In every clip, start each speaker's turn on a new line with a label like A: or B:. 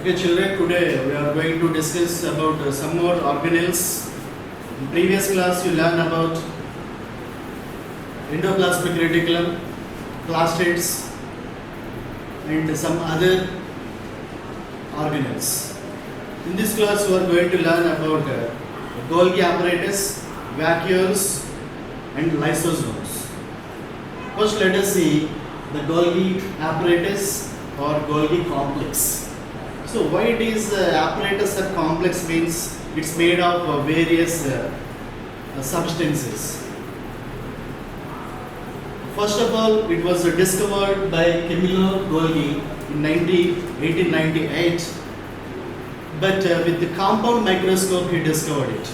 A: Okay, children, today we are going to discuss about some more organelles. In previous class, you learn about endoplasmic reticulum, plastids, and some other organelles. In this class, we are going to learn about Golgi apparatus, vacuoles, and lysosomes. First, let us see the Golgi apparatus or Golgi complex. So why it is apparatus or complex means it's made of various substances. First of all, it was discovered by Camillo Golgi in 1898, but with the compound microscope he discovered it.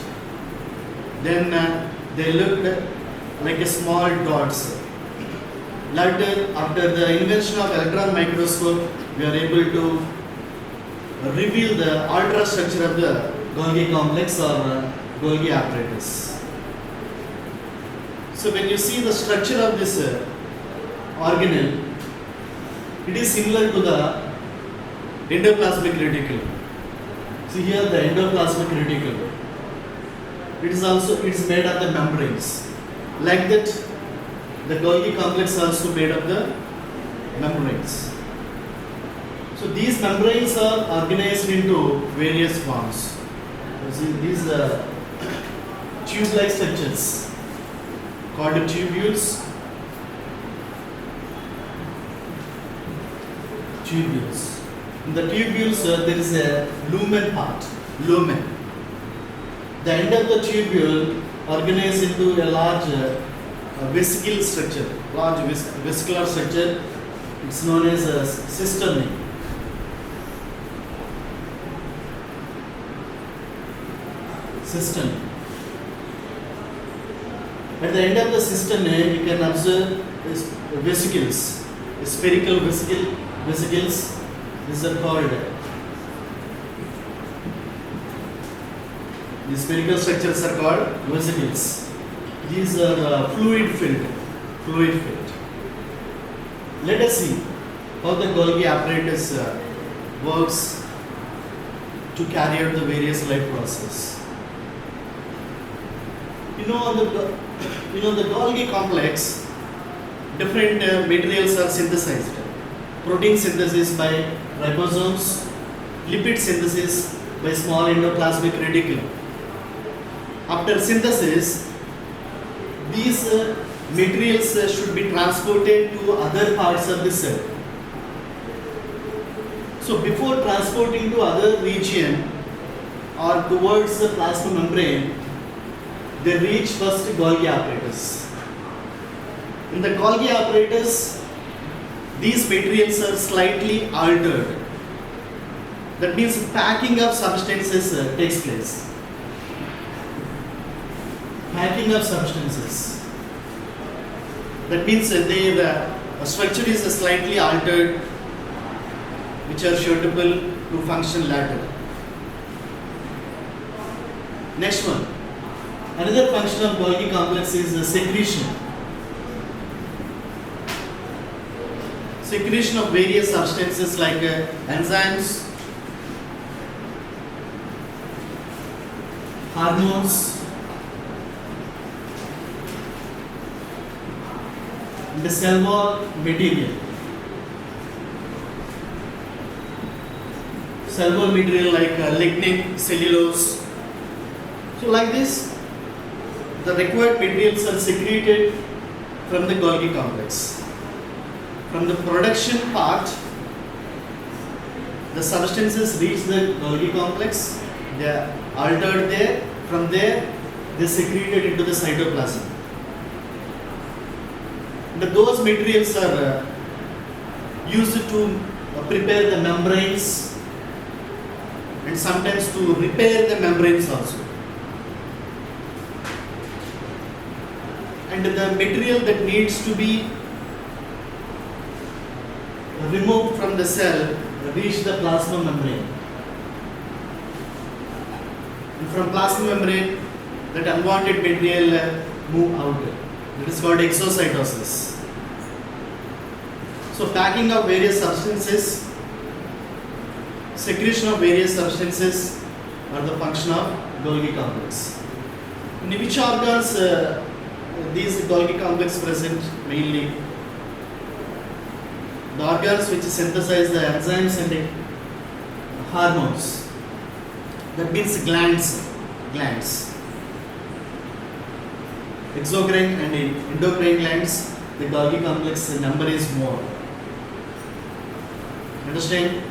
A: Then they looked like a small dots. Later, after the invention of electron microscope, we are able to reveal the ultrastructure of the Golgi complex or Golgi apparatus. So when you see the structure of this organelle, it is similar to the endoplasmic reticulum. See here the endoplasmic reticulum. It is made of the membranes. Like that, the Golgi complex is also made of the membranes. So these membranes are organized into various forms. You see these tube-like structures called tubules. Tubules. In the tubules there is a lumen part. Lumen. The end of the tubule organized into a large vesicle structure. Large vesicular structure. It's known as a cisternae. Cistern. At the end of the cistern, you can observe vesicles, spherical vesicles. These are called. The spherical structures are called vesicles. These are fluid filled. Let us see how the Golgi apparatus works to carry out the various life process. The Golgi complex, different materials are synthesized. Protein synthesis by ribosomes, lipid synthesis by small endoplasmic reticulum. After synthesis, these materials should be transported to other parts of the cell. So before transporting to other region or towards the plasma membrane, they reach first Golgi apparatus. In the Golgi apparatus, these materials are slightly altered. That means packing of substances takes place. Packing of substances. That means their structure is slightly altered, which are suitable to function later. Next one. Another function of Golgi complex is secretion. Secretion of various substances like enzymes, hormones, and the cell wall material. Cell wall material like lignin, cellulose. So like this, the required materials are secreted from the Golgi complex. From the production part, the substances reach the Golgi complex, they are altered there, from there they are secreted into the cytoplasm. Those materials are used to prepare the membranes and sometimes to repair the membranes also. And the material that needs to be removed from the cell reach the plasma membrane. And from plasma membrane, that unwanted material move out. That is called exocytosis. So packing of various substances secretion of various substances are the function of Golgi complex. In which organs these Golgi complex present mainly? The organs which synthesize the enzymes and the hormones. That means glands. Exocrine and endocrine glands, the Golgi complex number is more. Understand?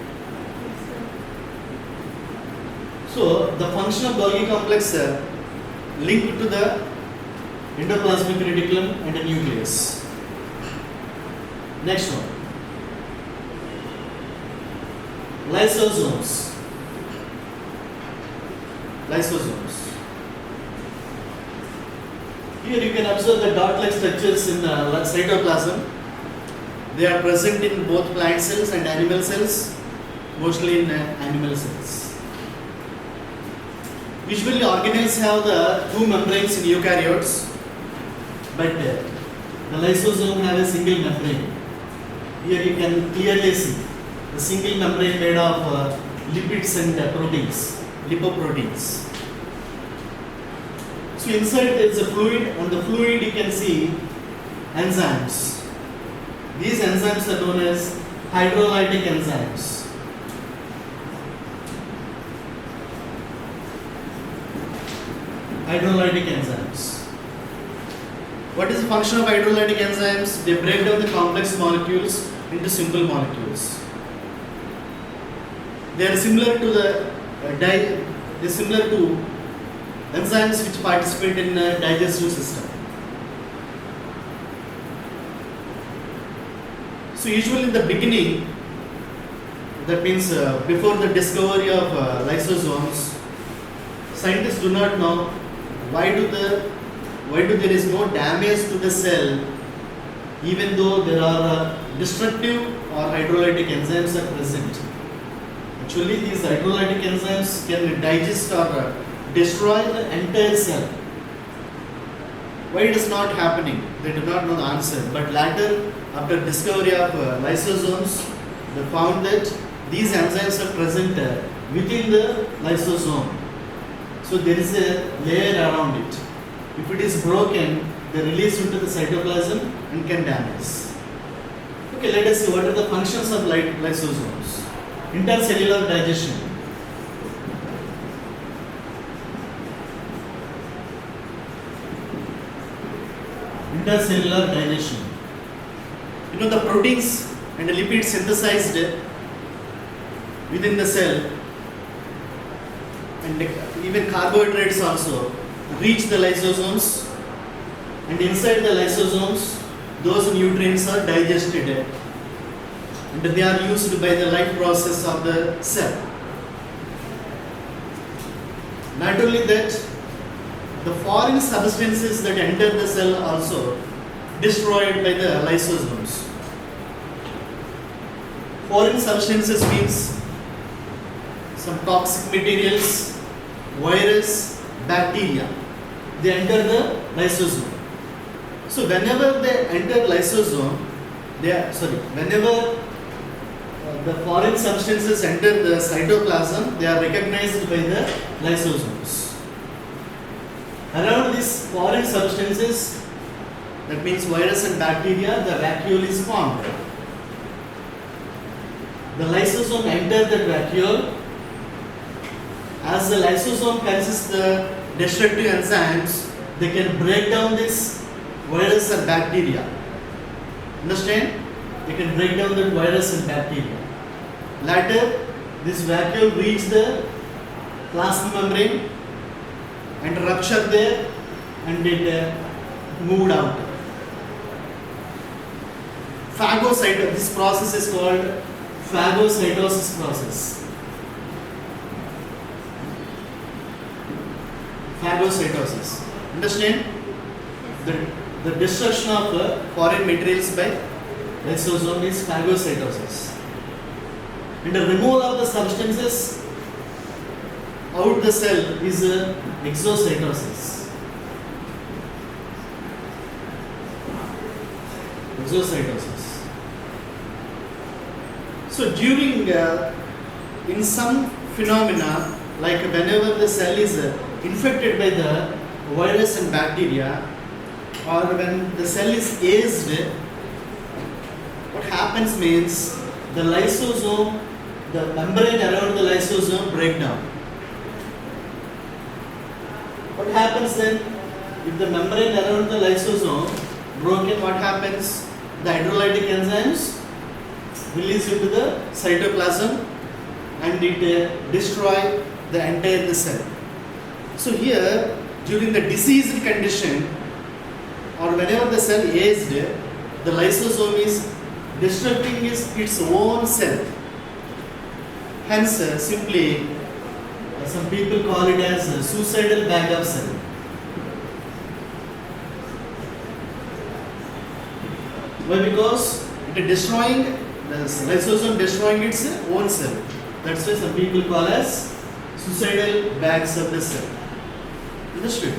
A: So the function of Golgi complex linked to the endoplasmic reticulum and the nucleus. Next one. Lysosomes. Here you can observe the dot-like structures in the cytoplasm. They are present in both plant cells and animal cells, mostly in animal cells. Usually organelles have the two membranes in eukaryotes, but the lysosome have a single membrane. Here you can clearly see the single membrane made of lipids and proteins, lipoproteins. So inside there is a fluid, and the fluid you can see enzymes. These enzymes are known as hydrolytic enzymes. What is the function of hydrolytic enzymes? They break down the complex molecules into simple molecules. They are similar to enzymes which participate in the digestive system. So usually in the beginning, that means before the discovery of lysosomes, scientists do not know why there is no damage to the cell even though there are destructive or hydrolytic enzymes are present. Actually, these hydrolytic enzymes can digest or destroy the entire cell. Why it is not happening? They do not know the answer. But later, after discovery of lysosomes, they found that these enzymes are present within the lysosome. So there is a layer around it. If it is broken, they release into the cytoplasm and can damage. Okay, let us see what are the functions of lysosomes. Intercellular digestion. Intercellular digestion. You know the proteins and the lipids synthesized within the cell, and even carbohydrates also reach the lysosomes, and inside the lysosomes those nutrients are digested and they are used by the life process of the cell. Not only that, the foreign substances that enter the cell are also destroyed by the lysosomes. Foreign substances means some toxic materials, virus, bacteria. They enter the lysosome. So whenever they enter lysosome, whenever the foreign substances enter the cytoplasm, they are recognized by the lysosomes. Around these foreign substances, that means virus and bacteria, the vacuole is formed. The lysosome enters the vacuole. As the lysosome consists the destructive enzymes, they can break down this virus and bacteria. Understand? They can break down the virus and bacteria. Later, this vacuole reaches the plasma membrane and rupture there, and it moved out. Phagocytosis. This process is called phagocytosis process. Phagocytosis. Understand? The destruction of foreign materials by lysosome is phagocytosis. And the removal of the substances out the cell is exocytosis. Exocytosis. So during in some phenomena, like whenever the cell is infected by the virus and bacteria, or when the cell is aged, what happens means the lysosome, the membrane around the lysosome break down. What happens then? If the membrane around the lysosome broken, what happens? The hydrolytic enzymes release into the cytoplasm and it destroy the entire cell. So here, during the diseased condition or whenever the cell aged, the lysosome is destructing its own cell. Hence, simply some people call it as a suicidal bag of cell. Why? Because it is destroying, the lysosome destroying its own cell. That's why some people call as suicidal bags of the cell. Understood?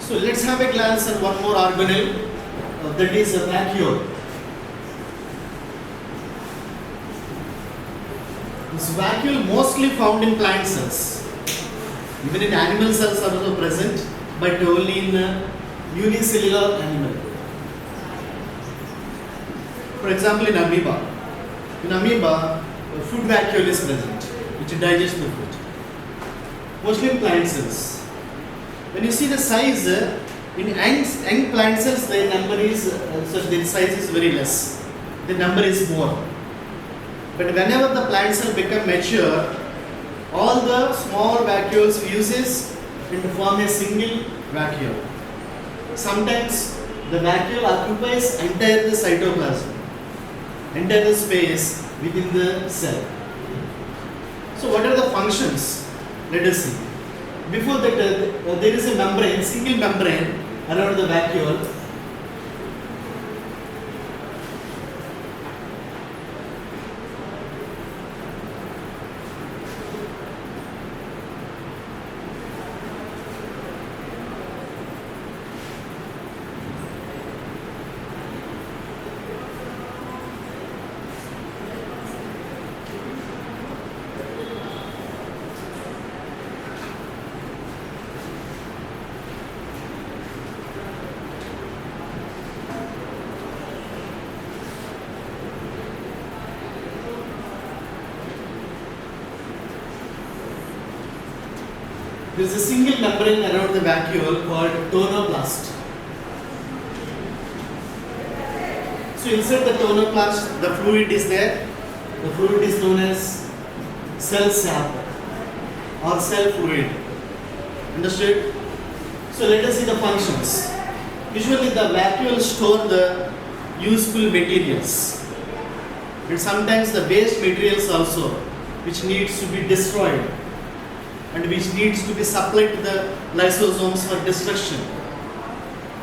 A: So let's have a glance at one more organelle, that is a vacuole. This vacuole mostly found in plant cells. Even in animal cells are also present, but only in unicellular animal. For example, in amoeba. In amoeba, food vacuole is present, which digests the food. Mostly in plant cells. When you see the size, in young plant cells, the number is, the size is very less. The number is more. But whenever the plant cell become mature, all the small vacuoles fuses and form a single vacuole. Sometimes the vacuole occupies entire the cytoplasm, entire the space within the cell. So what are the functions? Let us see. Before that, there is a membrane, single membrane around the vacuole. There is a single membrane around the vacuole called tonoplast. So inside the tonoplast, the fluid is there. The fluid is known as cell sap or cell fluid. Understood? So let us see the functions. Usually the vacuole store the useful materials, and sometimes the waste materials also, which needs to be destroyed and which needs to be supplied to the lysosomes for destruction.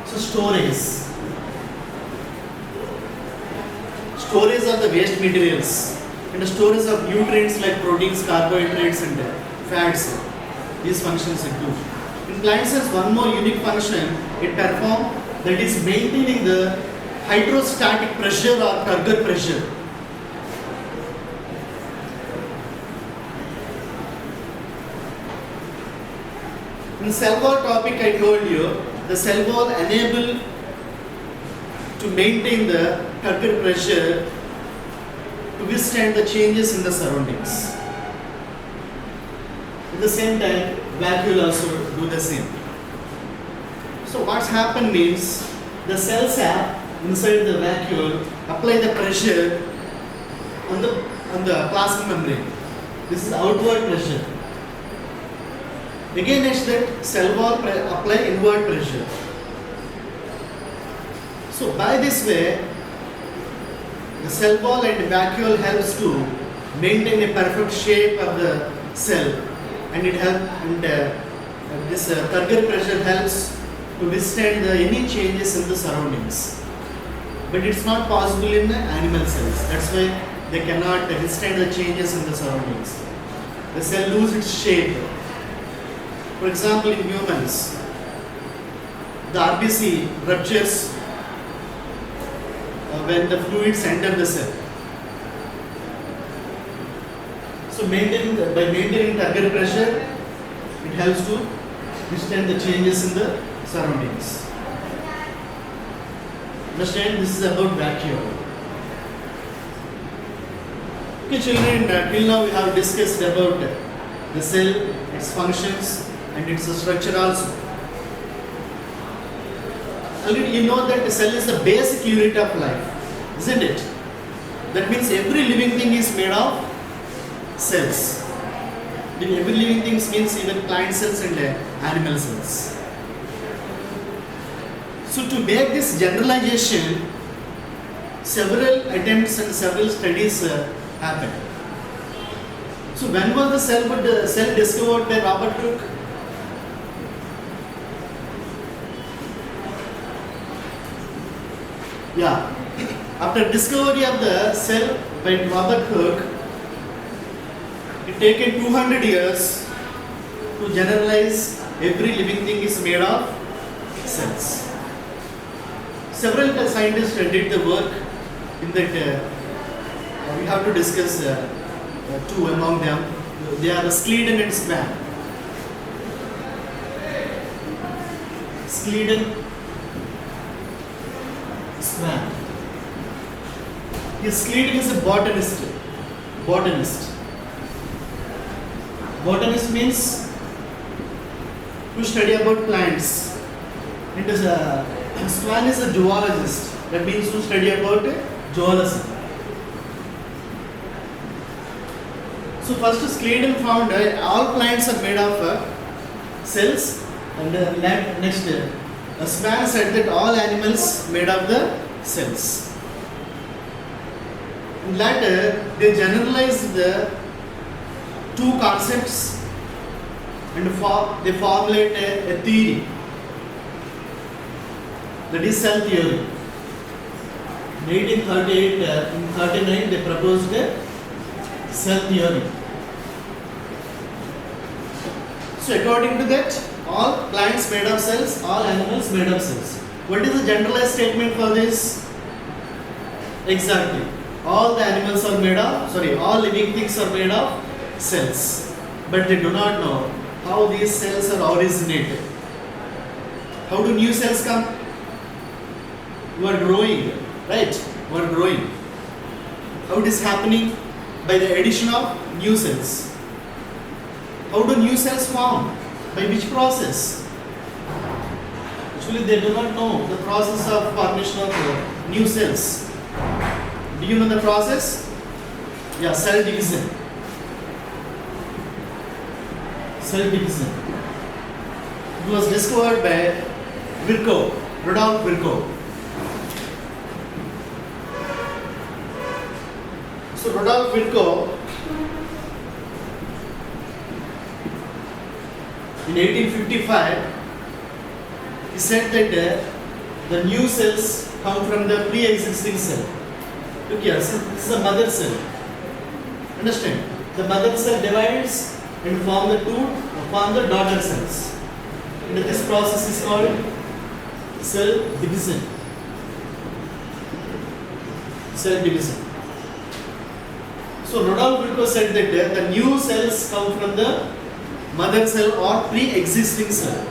A: So storage of the waste materials and the storage of nutrients like proteins, carbohydrates and fats. These functions are good. In plant cells, one more unique function it performs, that is maintaining the hydrostatic pressure or turgor pressure. In cell wall topic I told you, the cell wall enable to maintain the turgor pressure to withstand the changes in the surroundings. At the same time, vacuole also do the same. So what's happened means the cell sap inside the vacuole apply the pressure on the plasma membrane. This is outward pressure. Against that, cell wall apply inward pressure. So by this way, the cell wall and vacuole helps to maintain a perfect shape of the cell, and it helps, and this turgor pressure helps to withstand any changes in the surroundings. But it's not possible in the animal cells. That's why they cannot withstand the changes in the surroundings. The cell loses its shape. For example, in humans, the RBC ruptures when the fluids enter the cell. So by maintaining target pressure, it helps to withstand the changes in the surroundings. Understand, this is about vacuum. Okay children, till now we have discussed about the cell, its functions and its structure also. Already you know that the cell is the basic unit of life, isn't it? That means every living thing is made of cells. Every living thing means even plant cells and animal cells. So to make this generalization, several attempts and several studies happened. So when was the cell discovered by Robert Hooke? Yeah, after discovery of the cell by Robert Hooke, it taken 200 years to generalize every living thing is made of cells. Several scientists did the work in that. We have to discuss two among them. They are Schleiden and Swan. Schleiden, Swan. Schleiden is a botanist. Botanist means to study about plants. It is Swan is a zoologist. That means to study about zoology. So first Schleiden found all plants are made of cells, and next Swan said that all animals made of the cells. And later they generalized the two concepts and they formulate a theory, that is cell theory. In 1838, in 39 they proposed a cell theory. So according to that, all plants made of cells, all animals made of cells. What is the generalized statement for this? Exactly. All the animals are made of, all living things are made of cells. But they do not know how these cells are originated. How do new cells come? You are growing, right? You are growing. How it is happening? By the addition of new cells. How do new cells form? By which process? Actually, they do not know the process of formation of new cells. Do you know the process? Yeah, cell division. Cell division. It was discovered by Virchow, Rudolf Virchow. So Rudolf Virchow in 1855 he said that the new cells come from the pre-existing cell. Look here, this is the mother cell. Understand? The mother cell divides and form the daughter cells. And this process is called cell division. Cell division. So Rudolf Virchow said that the new cells come from the mother cell or pre-existing cell.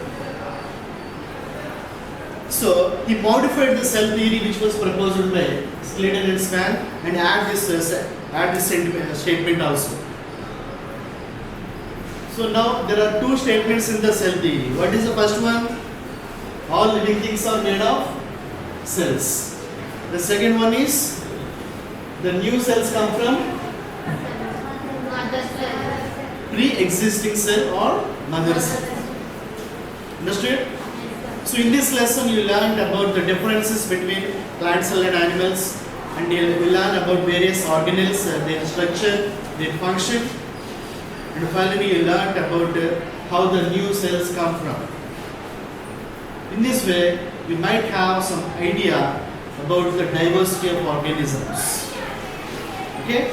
A: So he modified the cell theory which was proposed by Schleiden and Swan and add this statement also. So now there are two statements in the cell theory. What is the first one? All living things are made of cells. The second one is the new cells come from pre-existing cell or mother cell. Understood? So in this lesson you learned about the differences between plant cell and animals, and you will learn about various organelles, their structure, their function, and finally you learned about how the new cells come from. In this way you might have some idea about the diversity of organisms. Okay?